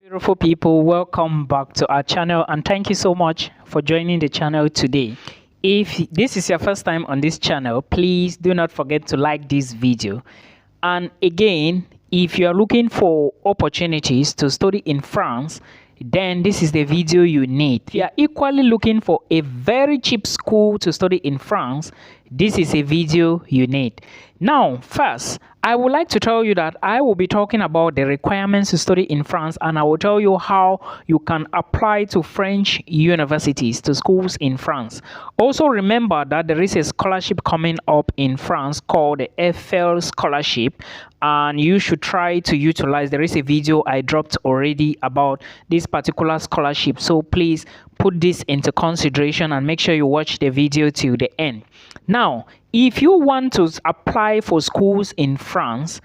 Beautiful people, welcome back to our channel and thank you so much for joining the channel today. If this is your first time on this channel, please do not forget to like this video. And again, if you are looking for opportunities to study in France, then this is the video you need. If you are equally looking for a very cheap school to study in France, this is a video you need. Now, first, I would like to tell you that I will be talking about the requirements to study in France, and I will tell you how you can apply to French universities, to schools in France. Also remember that there is a scholarship coming up in France called the EPPLY scholarship, and you should try to utilize. There is a video I dropped already about this particular scholarship, so please put this into consideration and make sure you watch the video till the end. Now, if you want to apply for schools in France,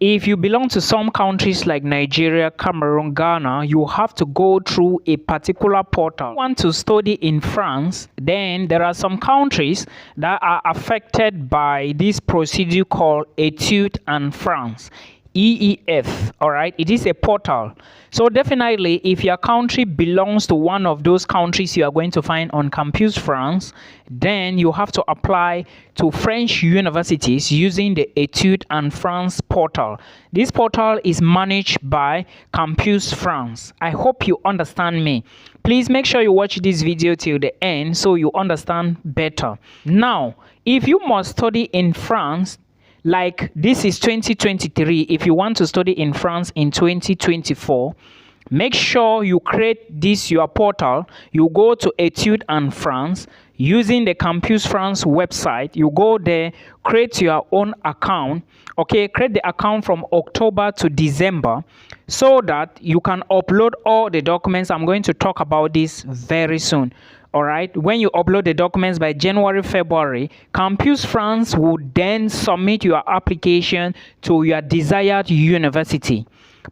if you belong to some countries like Nigeria, Cameroon, Ghana, you have to go through a particular portal. If you want to study in France, then there are some countries that are affected by this procedure called Etudes en France. EEF. All right, it is a portal. So definitely, if your country belongs to one of those countries you are going to find on Campuse France, then you have to apply to French universities using the Etudes en France portal. This portal is managed by Campuse France. I hope you understand me. Please make sure you watch this video till the end so you understand better. Now, if you must study in France, like this is 2023, if you want to study in France in 2024, make sure you create this your portal. You go to Etudes en France using the Campuse France website. You go there, create your own account. Okay, create the account from October to December so that you can upload all the documents. I'm going to talk about this very soon. All right, when you upload the documents by January, February, Campuse France will then submit your application to your desired university.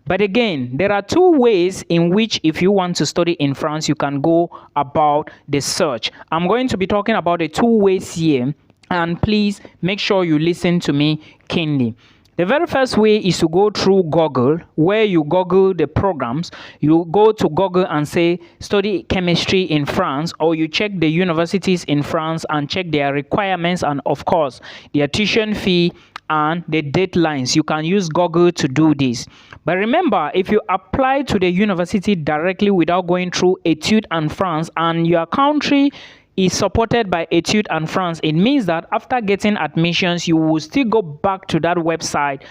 But again, there are two ways in which, if you want to study in France, you can go about the search. I'm going to be talking about the two ways here, and please make sure you listen to me keenly. The very first way is to go through Google, where you Google the programs. You go to Google and say study chemistry in France, or you check the universities in France and check their requirements and of course their tuition fee and the deadlines. You can use Google to do this. But remember, if you apply to the university directly without going through Etudes en France and your country is supported by Etudes en France, it means that after getting admissions, you will still go back to that website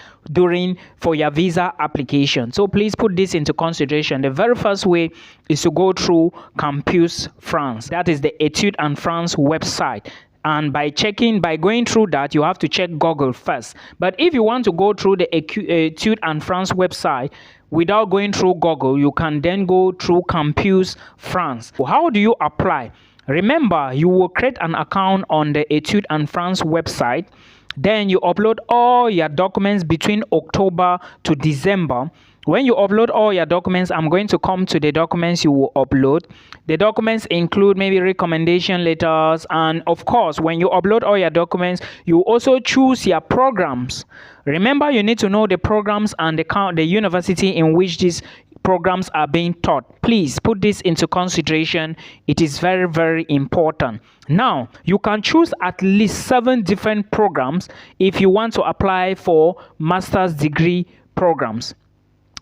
for your visa application. So please put this into consideration. The very first way is to go through Campuse France. That is the Etudes en France website. And by going through that, you have to check Google first. But if you want to go through the Etudes en France website without going through Google, you can then go through Campuse France. How do you apply? Remember, you will create an account on the Etudes en France website. Then you upload all your documents between October to December. When you upload all your documents, I'm going to come to the documents you will upload. The documents include maybe recommendation letters, and of course, when you upload all your documents, you also choose your programs. Remember, you need to know the programs and the university in which these programs are being taught. Please put this into consideration. It is very, very important. Now, you can choose at least 7 different programs if you want to apply for master's degree programs.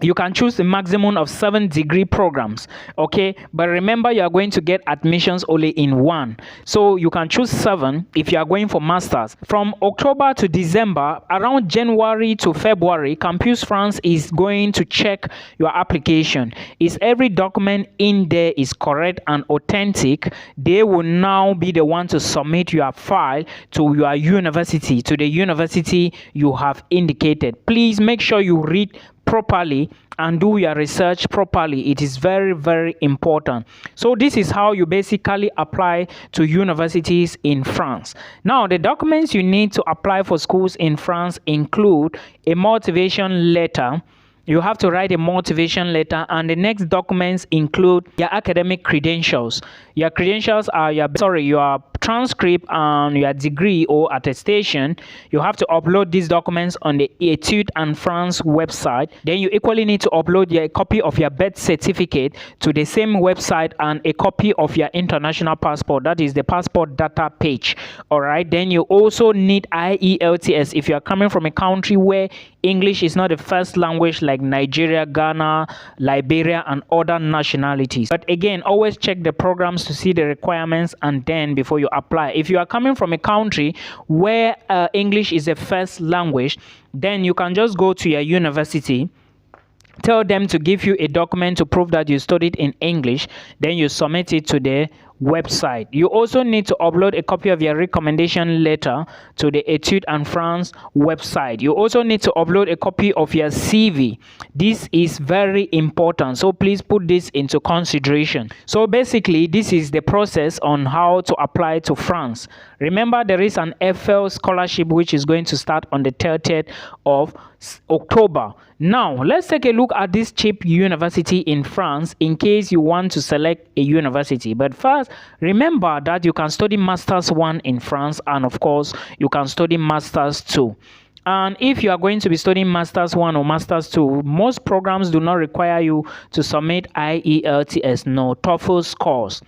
You can choose a maximum of 7 degree programs, okay? But remember, you are going to get admissions only in 1. So you can choose 7 if you are going for masters. From October to December, around January to February, Campuse France is going to check your application. Is every document in there is correct and authentic? They will now be the one to submit your file to your university, to the university you have indicated. Please make sure you read properly and do your research properly. It is very, very important. So this is how you basically apply to universities in France. Now, the documents you need to apply for schools in France include a motivation letter. You have to write a motivation letter, and the next documents include your academic credentials. Your credentials are your transcript and your degree or attestation, you have to upload these documents on the Etude and France website. Then you equally need to upload a copy of your birth certificate to the same website and a copy of your international passport, that is the passport data page. All right, then you also need IELTS if you are coming from a country where English is not the first language, like Nigeria, Ghana, Liberia, and other nationalities. But again, always check the programs to see the requirements and then before you apply. If you are coming from a country where English is the first language, then you can just go to your university, tell them to give you a document to prove that you studied in English, then you submit it to the website. You also need to upload a copy of your recommendation letter to the Etude and France website. You also need to upload a copy of your CV. This is very important, so please put this into consideration. So basically, this is the process on how to apply to France. Remember, there is an FL scholarship which is going to start on the 30th of October. Now, let's take a look at this cheap university in France in case you want to select a university. But first, remember that you can study Masters 1 in France, and of course, you can study Masters 2. And if you are going to be studying Masters 1 or Masters 2, most programs do not require you to submit IELTS, no TOEFL scores.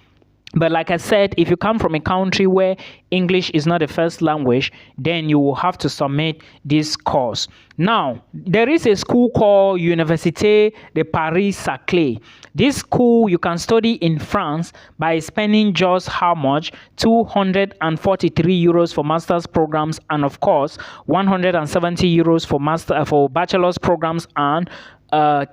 But like I said, if you come from a country where English is not the first language, then you will have to submit this course. Now, there is a school called Université de Paris-Saclay. This school, you can study in France by spending just how much? 243 euros for master's programs, and of course, 170 euros for bachelor's programs, and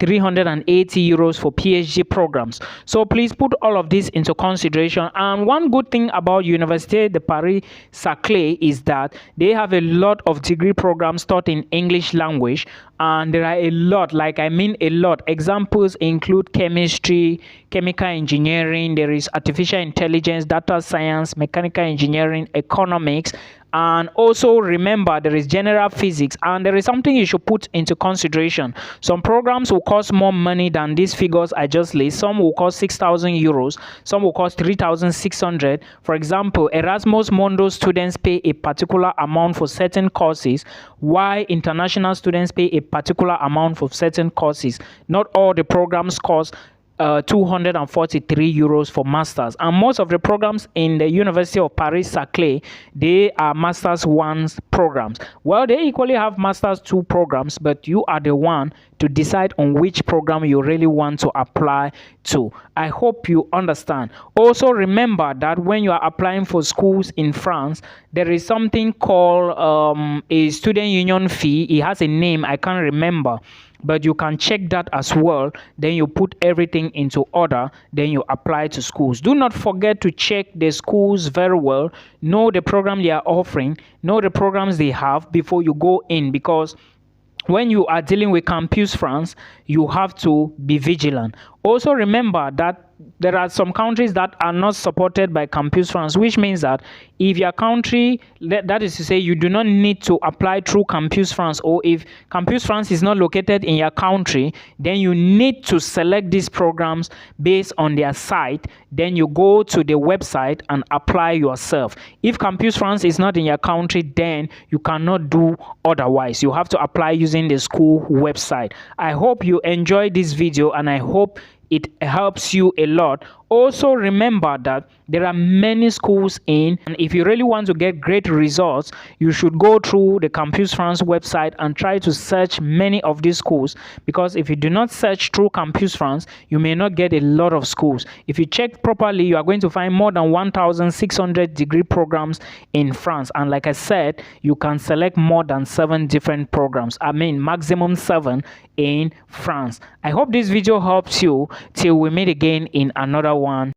380 euros for PhD programs. So please put all of this into consideration. And one good thing about Université de Paris-Saclay is that they have a lot of degree programs taught in English language, and there are a lot, a lot. Examples include chemistry, chemical engineering, there is artificial intelligence, data science, mechanical engineering, economics, and also remember there is general physics. And there is something you should put into consideration. Some programs will cost more money than these figures I just listed. Some will cost 6,000 euros, some will cost 3,600. For example, Erasmus Mundus students pay a particular amount for certain courses, while international students pay a particular amount for certain courses. Not all the programs cost 243 euros for masters, and most of the programs in the University of Paris-Saclay, they are masters 1 programs. Well, they equally have masters 2 programs, but you are the one to decide on which program you really want to apply to. I hope you understand. Also remember that when you are applying for schools in France, there is something called a student union fee. It has a name, I can't remember, but you can check that as well. Then you put everything into order, then you apply to schools. Do not forget to check the schools very well, know the program they are offering, know the programs they have before you go in, because when you are dealing with Campuse France, you have to be vigilant. Also remember that there are some countries that are not supported by Campuse France, which means that if your country, that is to say, you do not need to apply through Campuse France, or if Campuse France is not located in your country, then you need to select these programs based on their site. Then you go to the website and apply yourself. If Campuse France is not in your country, then you cannot do otherwise. You have to apply using the school website. I hope you enjoyed this video, and I hope it helps you a lot. Also remember that there are many schools and if you really want to get great results, you should go through the Campuse France website and try to search many of these schools, because if you do not search through Campuse France, you may not get a lot of schools. If you check properly, you are going to find more than 1,600 degree programs in France, and like I said, you can select more than 7 different programs. I mean maximum 7 in France. I hope this video helps you. Till we meet again in another one.